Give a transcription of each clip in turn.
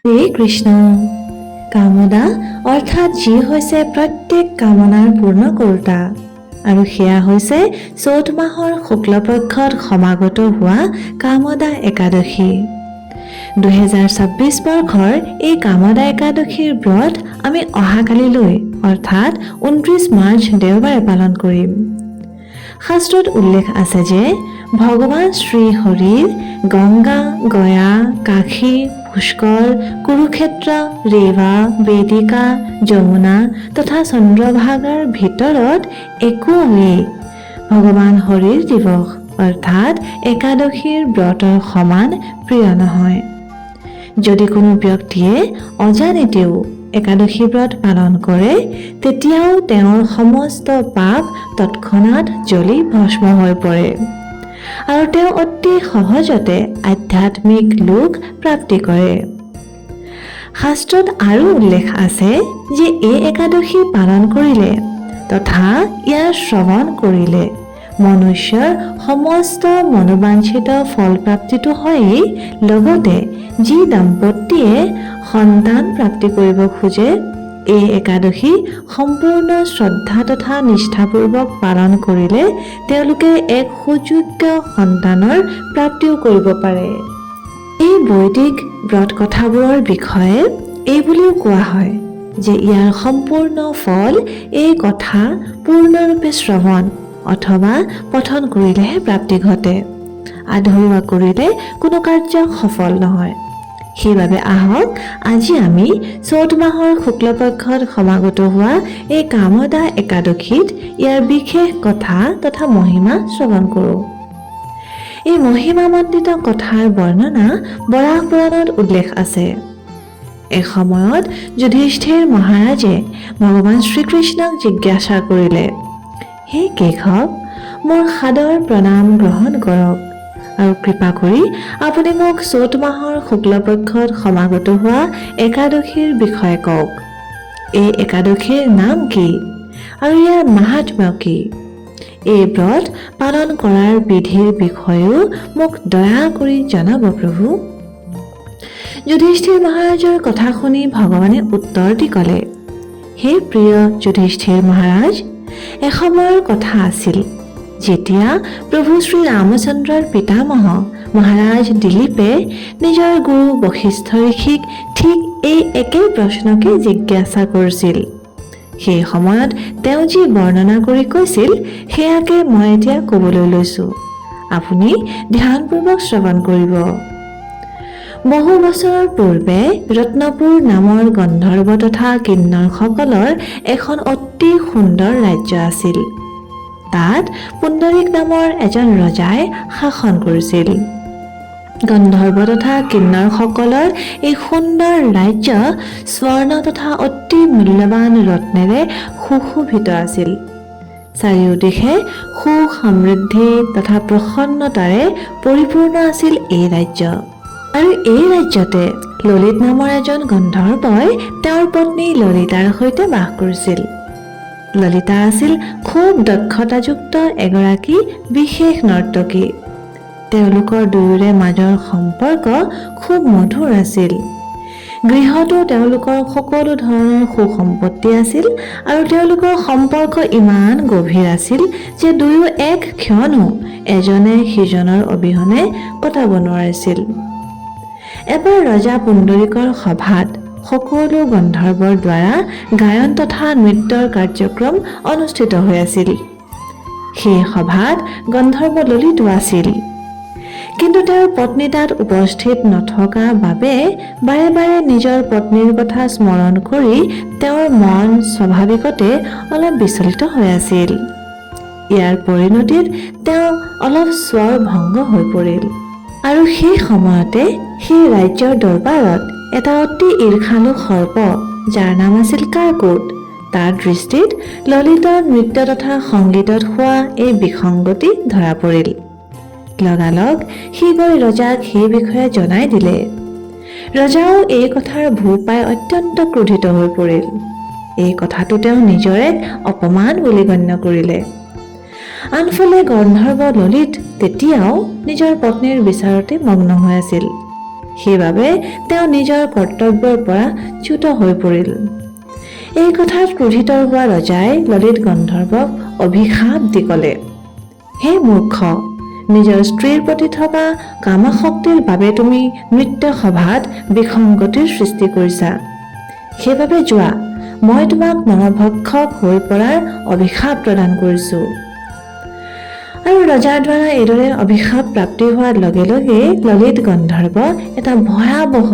শ্ৰী কৃষ্ণ। কামদা অৰ্থাৎ যি হৈছে প্ৰত্যেক কামনাৰ পূৰ্ণকৰ্তা, আৰু সেয়া হৈছে চ'ত মাহৰ শুক্লপক্ষত সমাগত হোৱা কামদা একাদশী। 2026 বৰ্ষৰ এই কামদা একাদশীৰ ব্ৰত আমি অহাকালিলৈ অৰ্থাৎ 29 মাৰ্চ দেওবাৰে পালন কৰিম। শাস্ত্ৰত উল্লেখ আছে যে ভগৱান শ্ৰী হৰিৰ গংগা, গয়া, কাশী, পুষ্কৰ, কুৰুক্ষেত্ৰ, ৰেৱা, বেদিকা, যমুনা তথা চন্দ্ৰভাগাৰ ভিতৰত একোৱেই ভগৱান হৰিৰ দিৱস অৰ্থাৎ একাদশীৰ ব্ৰতৰ সমান প্ৰিয় নহয়। যদি কোনো ব্যক্তিয়ে অজানিতেও একাদশী ব্ৰত পালন কৰে, তেতিয়াও তেওঁৰ সমস্ত পাপ তৎক্ষণাৎ জ্বলি ভস্ম হৈ পৰে আৰু তেওঁ অতি সহজতে আধ্যাত্মিক লোক প্ৰাপ্তি কৰে। শাস্ত্ৰত আৰু উল্লেখ আছে যে এই একাদশী পালন কৰিলে তথা ইয়াৰ শ্ৰৱণ কৰিলে মনুষ্যৰ সমস্ত মনোবাঞ্ছিত ফল প্ৰাপ্তিটো হয়েই, লগতে যি দম্পতীয়ে সন্তান প্ৰাপ্তি কৰিব খোজে এই একাদশী সম্পূৰ্ণ শ্ৰদ্ধা তথা নিষ্ঠাপূৰ্বক পালন কৰিলে তেওঁলোকে এক সুযোগ্য সন্তানৰ প্ৰাপ্তিও কৰিব পাৰে। এই বৈদিক ব্ৰত কথাবোৰৰ বিষয়ে এই বুলিও কোৱা হয় যে ইয়াৰ সম্পূৰ্ণ ফল এই কথা পূৰ্ণৰূপে শ্ৰৱণ অথবা পঠন কৰিলেহে প্ৰাপ্তি ঘটে। আধৰুৱা কৰিলে কোনো কাৰ্য সফল নহয়। সেইবাবে আহক আজি আমি চ'ত মাহৰ শুক্লপক্ষত সমাগত হোৱা এই কামদা একাদশীত ইয়াৰ বিশেষ কথা তথা মহিমা শ্ৰৱণ কৰোঁ। এই মহিমামণ্ডিত কথাৰ বৰ্ণনা বৰাহ পুৰাণত উল্লেখ আছে। এসময়ত যুধিষ্ঠিৰ মহাৰাজে ভগৱান শ্ৰীকৃষ্ণক জিজ্ঞাসা কৰিলে, হে কেশৱ, মোৰ সাদৰ প্ৰণাম গ্ৰহণ কৰক আৰু কৃপা কৰি আপুনি মোক চ'ত মাহৰ শুক্লপক্ষত সমাগত হোৱা একাদশীৰ বিষয়ে কওক। এই একাদশীৰ নাম কি আৰু ইয়াৰ মাহাত্ম্য কি? এই ব্ৰত পালন কৰাৰ বিধিৰ বিষয়েও মোক দয়া কৰি জনাব প্ৰভু। যুধিষ্ঠিৰ মহাৰাজৰ কথা শুনি ভগৱানে উত্তৰ দি ক'লে, হে প্ৰিয় যুধিষ্ঠিৰ মহাৰাজ, এসময়ৰ কথা আছিল যেতিয়া প্ৰভু শ্ৰী ৰামচন্দ্ৰৰ পিতামহ মহাৰাজ দিলীপে নিজৰ গুৰু বশিষ্ঠ ঋষিক ঠিক এই একেই প্ৰশ্নকে জিজ্ঞাসা কৰিছিল। সেই সময়ত তেওঁ যি বৰ্ণনা কৰি কৈছিল সেয়াকে মই এতিয়া ক'বলৈ লৈছোঁ। আপুনি ধ্যানপূৰ্বক শ্ৰৱণ কৰিব। বহু বছৰৰ পূৰ্বে ৰত্নপুৰ নামৰ গন্ধৰ্ব তথা কিন্নৰসকলৰ এখন অতি সুন্দৰ ৰাজ্য আছিল। তাত পুণ্ডৰীক নামৰ এজন ৰজাই শাসন কৰিছিল। গন্ধৰ্ব তথা কিন্নৰসকলৰ এই সুন্দৰ ৰাজ্য স্বৰ্ণ তথা অতি মূল্যৱান ৰত্নেৰে সুশোভিত আছিল। চাৰিওদিশে সুখ সমৃদ্ধি তথা প্ৰসন্নতাৰে পৰিপূৰ্ণ আছিল এই ৰাজ্য। আৰু এই ৰাজ্যতে ললিত নামৰ এজন গন্ধৰ্বই তেওঁৰ পত্নী ললিতাৰ সৈতে বাস কৰিছিল। ললিতা আছিল খুব দক্ষতাযুক্ত এগৰাকী বিশেষ নৰ্তকী। তেওঁলোকৰ দুয়োৰে মাজৰ সম্পৰ্ক খুব মধুৰ আছিল। গৃহতো তেওঁলোকৰ সকলো ধৰণৰ সুসম্পত্তি আছিল আৰু তেওঁলোকৰ সম্পৰ্ক ইমান গভীৰ আছিল যে দুয়ো এক ক্ষণো এজনে সিজনৰ অবিহনে কটাব নোৱাৰিছিল। এবাৰ ৰজা পুণ্ডৰীকৰ সভাত সকলো গন্ধৰ্বৰ দ্বাৰা গায়ন তথা নৃত্যৰ কাৰ্যক্ৰম অনুষ্ঠিত হৈ আছিল। সেই সভাত গন্ধৰ্ব ললিতো আছিল, কিন্তু তেওঁৰ পত্নী তাত উপস্থিত নথকা বাবে বাৰে বাৰে নিজৰ পত্নীৰ কথা স্মৰণ কৰি তেওঁৰ মন স্বাভাৱিকতে অলপ বিচলিত হৈ আছিল। ইয়াৰ পৰিণতিত তেওঁ অলপ স্বৰ ভংগ হৈ পৰিল আৰু সেই সময়তে সেই ৰাজ্যৰ দৰবাৰত এটা অতি ঈৰ্ষালু সৰ্প যাৰ নাম আছিল কাৰকুট, তাৰ দৃষ্টিত ললিতৰ নৃত্য তথা সংগীতত হোৱা এই বিসংগতি ধৰা পৰিল। লগালগ সি গৈ ৰজাক সেই বিষয়ে জনাই দিলে। ৰজাও এই কথাৰ ভূ পাই অত্যন্ত ক্ৰোধিত হৈ পৰিল। এই কথাটো তেওঁ নিজৰ এক অপমান বুলি গণ্য কৰিলে। আনফালে গন্ধৰ্ব ললিত তেতিয়াও নিজৰ পত্নীৰ বিচাৰতে মগ্ন হৈ আছিল। সেইবাবে তেওঁ নিজৰ কৰ্তব্যৰ পৰা চ্যুত হৈ পৰিল। এই কথাত ক্ৰোধিত হোৱা ৰজাই ললিত গন্ধৰ্বক অভিশাপ দি ক'লে, হে মূৰ্খ, নিজৰ স্ত্ৰীৰ প্ৰতি থকা কামশক্তিৰ বাবে তুমি নৃত্য সভাত বিসংগতিৰ সৃষ্টি কৰিছা। সেইবাবে যোৱা, মই তোমাক নৰভক্ষক হৈ পৰাৰ অভিশাপ প্ৰদান কৰিছোঁ। আৰু ৰজাৰ দ্বাৰা এইদৰে অভিশাপ প্ৰাপ্তি হোৱাৰ লগে লগে ললিত গন্ধৰ্ব এটা ভয়াৱহ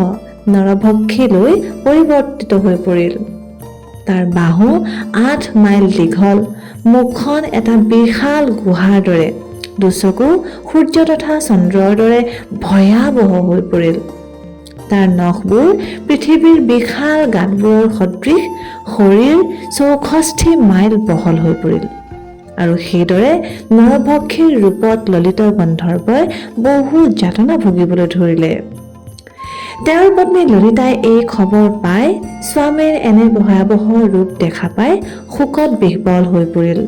নৰভক্ষীলৈ পৰিৱৰ্তিত হৈ পৰিল। তাৰ বাহু 8 মাইল দীঘল, মুখখন এটা বিশাল গুহাৰ দৰে, দুচকু সূৰ্য তথা চন্দ্ৰৰ দৰে ভয়াৱহ হৈ পৰিল। তাৰ নখবোৰ পৃথিৱীৰ বিশাল গাঁতবোৰৰ সদৃশ, শৰীৰ 64 মাইল বহল হৈ পৰিল। আৰু সেইদৰে নৰভক্ষীৰ ৰূপত ললিত গন্ধৰ্বই বহু যাতনা ভুগিবলৈ ধৰিলে। তেওঁৰ পত্নী ললিতাই এই খবৰ পাই স্বামীৰ এনে ভয়াৱহ ৰূপ দেখা পাই শোকত বিহ্বল হৈ পৰিল।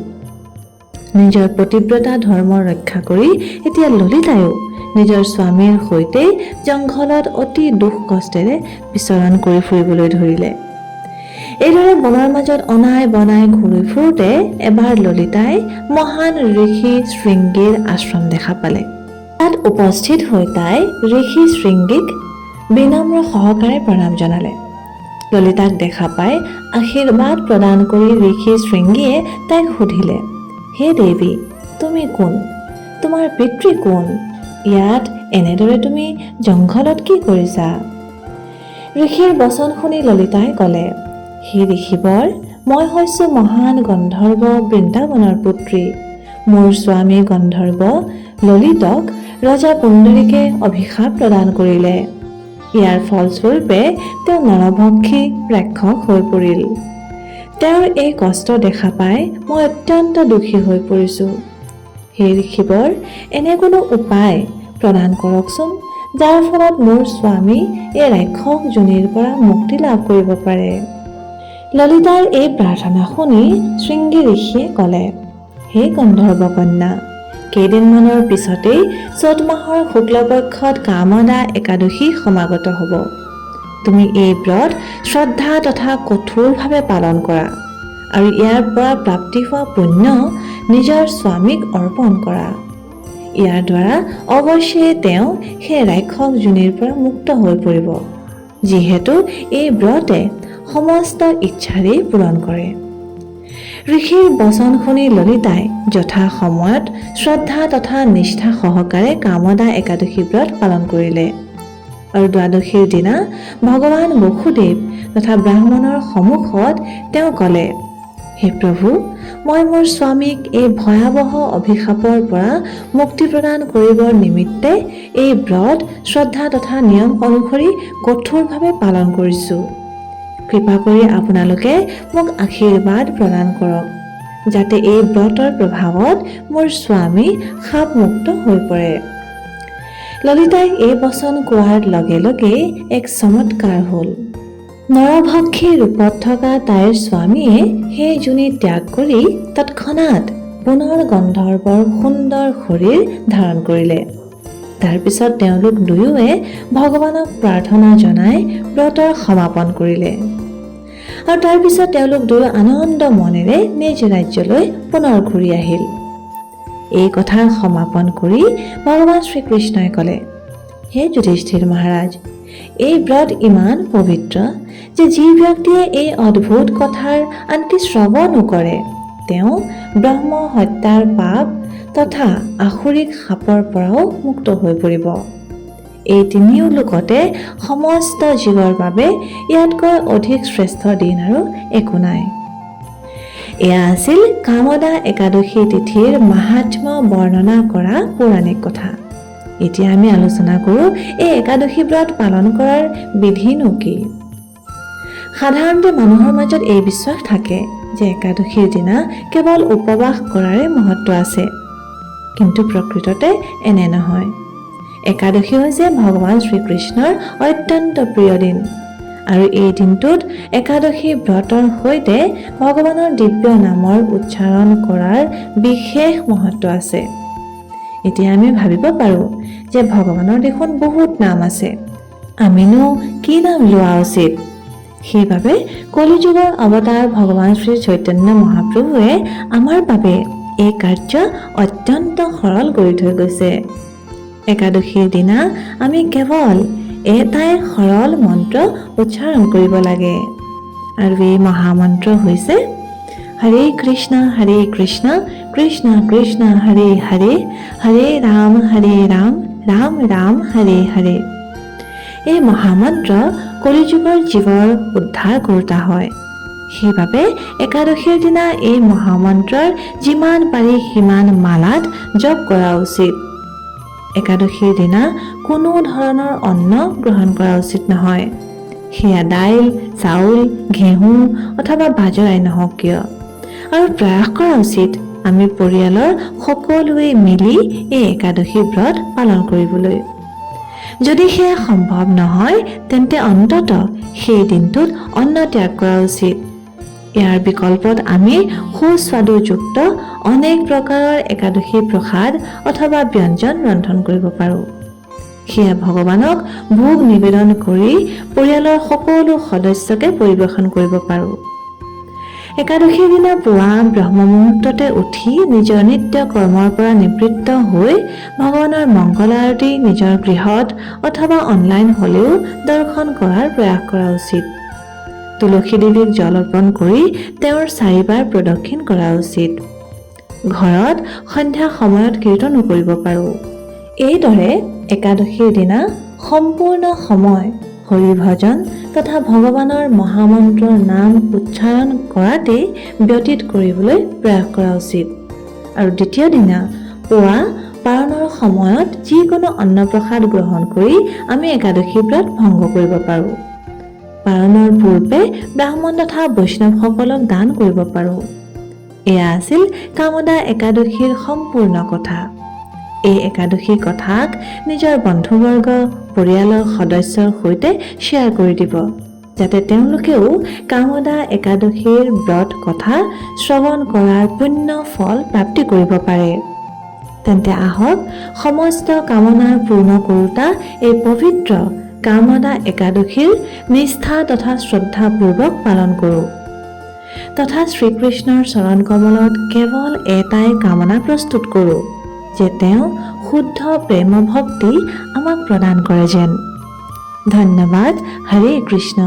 নিজৰ পতিব্ৰতা ধৰ্ম ৰক্ষা কৰি এতিয়া ললিতায়ো নিজৰ স্বামীৰ সৈতে জংঘলত অতি দুখ কষ্টেৰে বিচৰণ কৰি ফুৰিবলৈ ধৰিলে। এইদৰে বনৰ মাজত অনাই বনাই ঘূৰি ফুৰোতে এবাৰ ললিতাই মহান ঋষি শৃংগীৰ আশ্ৰম দেখা পালে। তাত উপস্থিত হৈ তাই ঋষি শৃংগীক বিনম্ৰ সহকাৰে প্ৰণাম জনালে। ললিতাক দেখা পাই আশীৰ্বাদ প্ৰদান কৰি ঋষি শৃংগীয়ে তাইক সুধিলে, হে দেৱী, তুমি কোন? তোমাৰ পিতৃ কোন? ইয়াত এনেদৰে তুমি জংঘলত কি কৰিছা? ঋষিৰ বচন শুনি ললিতাই ক'লে, হে ঋষিবৰ, মই হৈছোঁ মহান গন্ধৰ্ব বৃন্দাবনৰ পুত্ৰী। মোৰ স্বামী গন্ধৰ্ব ললিতক ৰজা পুণ্ডৰীকে অভিশাপ প্ৰদান কৰিলে। ইয়াৰ ফলস্বৰূপে তেওঁ নৰভক্ষী ৰাক্ষস হৈ পৰিল। তেওঁৰ এই কষ্ট দেখা পাই মই অত্যন্ত দুখী হৈ পৰিছোঁ। হে ঋষিবৰ, এনে কোনো উপায় প্ৰদান কৰকচোন, যাৰ ফলত মোৰ স্বামী এই ৰাক্ষস যোনিৰ পৰা মুক্তি লাভ কৰিব পাৰে। ললিতাৰ এই প্ৰাৰ্থনা শুনি শৃংগী ঋষিয়ে ক'লে, হে গন্ধৰ্ব কন্যা, কেইদিনমানৰ পিছতেই চ'ত মাহৰ শুক্লপক্ষত কামদা একাদশী সমাগত হ'ব। তুমি এই ব্ৰত শ্ৰদ্ধা তথা কঠোৰভাৱে পালন কৰা আৰু ইয়াৰ পৰা প্ৰাপ্তি হোৱা পুণ্য নিজৰ স্বামীক অৰ্পণ কৰা। ইয়াৰ দ্বাৰা অৱশ্যেই তেওঁ সেই ৰাক্ষস যোনিৰ পৰা মুক্ত হৈ পৰিব, যিহেতু এই ব্ৰতে সমস্ত ইচ্ছাৰেই পূৰণ কৰে। ঋষিৰ বচন শুনি ললিতাই যথা সময়ত শ্ৰদ্ধা তথা নিষ্ঠা সহকাৰে কামদা একাদশী ব্ৰত পালন কৰিলে। আৰু দ্বাদশীৰ দিনা ভগৱান বসুদেৱ তথা ব্ৰাহ্মণৰ সন্মুখত তেওঁ ক'লে, হে প্ৰভু, মই মোৰ স্বামীক এই ভয়াৱহ অভিশাপৰ পৰা মুক্তি প্ৰদান কৰিবৰ নিমিত্তে এই ব্ৰত শ্ৰদ্ধা তথা নিয়ম অনুসৰি কঠোৰভাৱে পালন কৰিছোঁ। কৃপা কৰি আপোনালোকে মোক আশীৰ্বাদ প্ৰদান কৰক, যাতে এই ব্ৰতৰ প্ৰভাৱত মোৰ স্বামী শাপমুক্ত হৈ পৰে। ললিতাই এই বচন কোৱাৰ লগে লগে এক চমৎকাৰ হ'ল। নৰভক্ষী ৰূপত থকা তাইৰ স্বামীয়ে সেই যোনি ত্যাগ কৰি তৎক্ষণাৎ পুনৰ গন্ধৰ্বৰ সুন্দৰ শৰীৰ ধাৰণ কৰিলে। তাৰপিছত তেওঁলোক দুয়োৱে ভগৱানক প্ৰাৰ্থনা জনাই ব্ৰতৰ সমাপন কৰিলে। আৰু তাৰপিছত তেওঁলোক দুয়ো আনন্দ মনেৰে নিজ ৰাজ্যলৈ পুনৰ ঘূৰি আহিল। এই কথাৰ সমাপন কৰি ভগৱান শ্ৰীকৃষ্ণই ক'লে, হে যুধিষ্ঠিৰ মহাৰাজ, এই ব্ৰত ইমান পবিত্ৰ যে যি ব্যক্তিয়ে এই অদ্ভুত কথাৰ আনকি শ্ৰৱণো কৰে, তেওঁ ব্ৰহ্ম হত্যাৰ পাপ তথা আসুৰিক শাপৰ পৰাও মুক্ত হৈ পৰিব। এই তিনিও লোকতে সমস্ত জীৱৰ বাবে ইয়াতকৈ অধিক শ্ৰেষ্ঠ দিন আৰু একো নাই। এয়া আছিল কামদা একাদশী তিথিৰ মাহাত্ম্য বৰ্ণনা কৰা পৌৰাণিক কথা। এতিয়া আমি আলোচনা কৰোঁ এই একাদশী ব্ৰত পালন কৰাৰ বিধিনো কি। সাধাৰণতে মানুহৰ মাজত এই বিশ্বাস থাকে যে একাদশীৰ দিনা কেৱল উপবাস কৰাৰে মহত্ব আছে, কিন্তু প্ৰকৃততে এনে নহয়। একাদশী হৈছে ভগৱান শ্ৰীকৃষ্ণৰ অত্যন্ত প্ৰিয় দিন, আৰু এই দিনটোত একাদশী ব্ৰতৰ সৈতে ভগৱানৰ দিব্য নামৰ উচ্চাৰণ কৰাৰ বিশেষ মহত্ব আছে। এতিয়া আমি ভাবিব পাৰোঁ যে ভগৱানৰ দেখোন বহুত নাম আছে, আমিনো কি নাম লোৱা উচিত? সেইবাবে কলিযুগৰ অৱতাৰ ভগৱান শ্ৰী চৈতন্য মহাপ্ৰভুৱে আমাৰ বাবে এই কাৰ্য অত্যন্ত সৰল কৰি থৈ গৈছে। একাদশীৰ দিনা আমি কেৱল এটাই সৰল মন্ত্ৰ উচ্চাৰণ কৰিব লাগে, আৰু এই মহামন্ত্ৰ হৈছে হৰে কৃষ্ণ কৃষ্ণ কৃষ্ণ হৰে হৰে, হৰে ৰাম ৰাম ৰাম হৰে হৰে। এই মহামন্ত্ৰ কলিযুগৰ জীৱৰ উদ্ধাৰ কৰোঁতা হয়। সেইবাবে একাদশীৰ দিনা এই মহামন্ত্ৰৰ যিমান পাৰি সিমান মালাত জপ কৰা উচিত। একাদশীৰ দিনা কোনো ধৰণৰ অন্ন গ্ৰহণ কৰা উচিত নহয়, সেয়া দাইল, চাউল, ঘেঁহু অথবা বাজৰাই নহওক কিয়। আৰু প্ৰয়াস কৰা উচিত আমি পৰিয়ালৰ সকলোৱে মিলি এই একাদশী ব্ৰত পালন কৰিবলৈ। যদি সেয়া সম্ভৱ নহয় তেন্তে অন্তত সেই দিনটোত অন্ন ত্যাগ কৰা উচিত। ইয়াৰ বিকল্পত আমি সুস্বাদুযুক্ত অনেক প্ৰকাৰৰ একাদশী প্ৰসাদ অথবা ব্যঞ্জন ৰন্ধন কৰিব পাৰোঁ। সেয়া ভগৱানক ভোগ নিবেদন কৰি পৰিয়ালৰ সকলো সদস্যকে পৰিৱেশন কৰিব পাৰোঁ। একাদশীৰ দিনা পুৱা ব্ৰহ্ম মুহূৰ্ততে উঠি নিজৰ নিত্য কৰ্মৰ পৰা নিবৃত্ত হৈ ভগৱানৰ মংগল আৰতি নিজৰ গৃহত অথবা অনলাইন হ'লেও দৰ্শন কৰাৰ প্ৰয়াস কৰা উচিত। তুলসী দেৱীক জল অৰ্পণ কৰি তেওঁৰ 4 বাৰ প্ৰদক্ষিণ কৰা উচিত। ঘৰত সন্ধ্যা সময়ত কীৰ্তনো কৰিব পাৰোঁ। এইদৰে একাদশীৰ দিনা সম্পূৰ্ণ সময় হৰি ভজন তথা ভগৱানৰ মহামন্ত্ৰৰ নাম উচ্চাৰণ কৰাতেই ব্যতীত কৰিবলৈ প্ৰয়াস কৰা উচিত। আৰু দ্বিতীয় দিনা পুৱা পাৰণৰ সময়ত যিকোনো অন্নপ্ৰসাদ গ্ৰহণ কৰি আমি একাদশী ব্ৰত ভংগ কৰিব পাৰোঁ। পাৰণৰ পূৰ্বে ব্ৰাহ্মণ তথা বৈষ্ণৱসকলক দান কৰিব পাৰোঁ। এয়া আছিল কামদা একাদশীৰ সম্পূৰ্ণ কথা। এই একাদশীৰ কথাক নিজৰ বন্ধুবৰ্গ, পৰিয়ালৰ সদস্যৰ সৈতে শ্বেয়াৰ কৰি দিব, যাতে তেওঁলোকেও কামদা একাদশীৰ ব্ৰত কথা শ্ৰৱণ কৰাৰ পুণ্য ফল প্ৰাপ্তি কৰিব পাৰে। তেন্তে আহক সমস্ত কামনা পূৰ্ণ কৰোঁতা এই পবিত্ৰ কামদা একাদশীৰ নিষ্ঠা তথা শ্ৰদ্ধাপূৰ্বক পালন কৰোঁ, তথা শ্ৰীকৃষ্ণৰ চৰণ কমলত কেৱল এটাই কামনা প্ৰস্তুত কৰোঁ যে তেওঁ শুদ্ধ প্ৰেম ভক্তি আমাক প্ৰদান কৰে যেন। ধন্যবাদ। হৰে কৃষ্ণ।